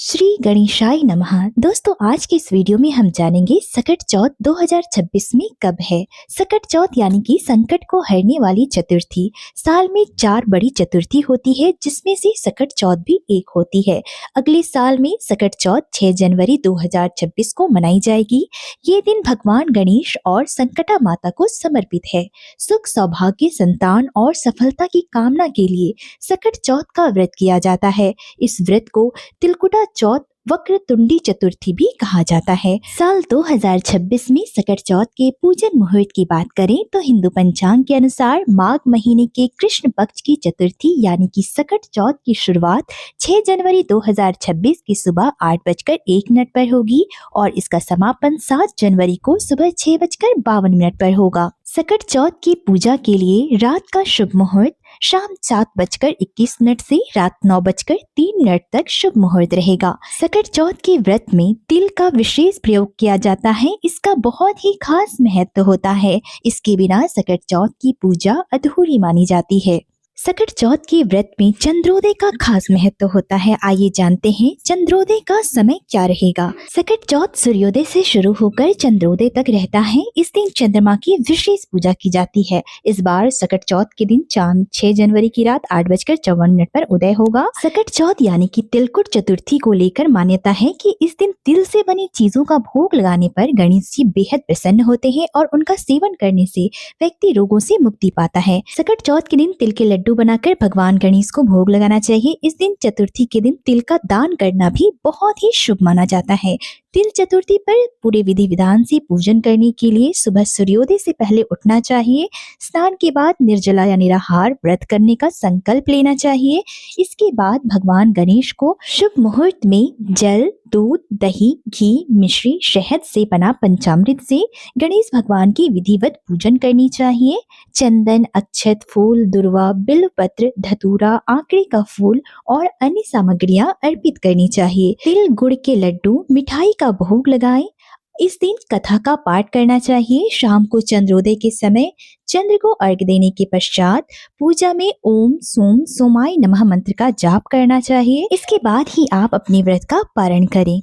श्री गणेशाय नमः। दोस्तों, आज की इस वीडियो में हम जानेंगे सकट चौथ 2026 में कब है। सकट चौथ यानी कि संकट को हरने वाली चतुर्थी। साल में 4 बड़ी चतुर्थी होती है, जिसमें से सकट चौथ भी एक होती है। अगले साल में सकट चौथ 6 जनवरी 2026 को मनाई जाएगी। ये दिन भगवान गणेश और संकटा माता को समर्पित है। सुख, सौभाग्य, संतान और सफलता की कामना के लिए सकट चौथ का व्रत किया जाता है। इस व्रत को तिलकुटा चौथ, वक्रतुंडी चतुर्थी भी कहा जाता है। साल 2026 में सकट चौथ के पूजन मुहूर्त की बात करें तो हिंदू पंचांग के अनुसार माघ महीने के कृष्ण पक्ष की चतुर्थी यानी कि सकट चौथ की शुरुआत 6 जनवरी 2026 की सुबह 8:01 पर होगी और इसका समापन 7 जनवरी को सुबह 6:52 पर होगा। सकट चौथ की पूजा के लिए रात का शुभ मुहूर्त शाम 7:21 से रात 9:03 तक शुभ मुहूर्त रहेगा। सकट चौथ के व्रत में तिल का विशेष प्रयोग किया जाता है। इसका बहुत ही खास महत्व होता है। इसके बिना सकट चौथ की पूजा अधूरी मानी जाती है। सकट चौथ के व्रत में चंद्रोदय का खास महत्व होता है। आइए जानते हैं चंद्रोदय का समय क्या रहेगा। सकट चौथ सूर्योदय से शुरू होकर चंद्रोदय तक रहता है। इस दिन चंद्रमा की विशेष पूजा की जाती है। इस बार सकट चौथ के दिन चांद 6 जनवरी की रात 8:54 पर उदय होगा। सकट चौथ यानी कि तिलकुट चतुर्थी को लेकर मान्यता है कि इस दिन तिल से बनी चीजों का भोग लगाने पर गणेश जी बेहद प्रसन्न होते हैं और उनका सेवन करने से व्यक्ति रोगों से मुक्ति पाता है। सकट चौथ के दिन तिल के लड्डू बनाकर भगवान गणेश को भोग लगाना चाहिए। इस दिन चतुर्थी के दिन तिल का दान करना भी बहुत ही शुभ माना जाता है। तिल चतुर्थी पर पूरे विधि विधान से पूजन करने के लिए सुबह सूर्योदय से पहले उठना चाहिए। स्नान के बाद निर्जला या निराहार व्रत करने का संकल्प लेना चाहिए। इसके बाद भगवान गणेश को शुभ मुहूर्त में जल, दूध, दही, घी, मिश्री, शहद से बना पंचामृत से गणेश भगवान की विधिवत पूजन करनी चाहिए। चंदन, अक्षत, फूल, दुर्वा, बिल्वपत्र, धतूरा, आंकड़े का फूल और अन्य सामग्रियां अर्पित करनी चाहिए। तिल गुड़ के लड्डू, मिठाई का भोग लगाएं। इस दिन कथा का पाठ करना चाहिए। शाम को चंद्रोदय के समय चंद्र को अर्घ्य देने के पश्चात पूजा में ओम सोम सोमाय नमः मंत्र का जाप करना चाहिए। इसके बाद ही आप अपने व्रत का पारण करें।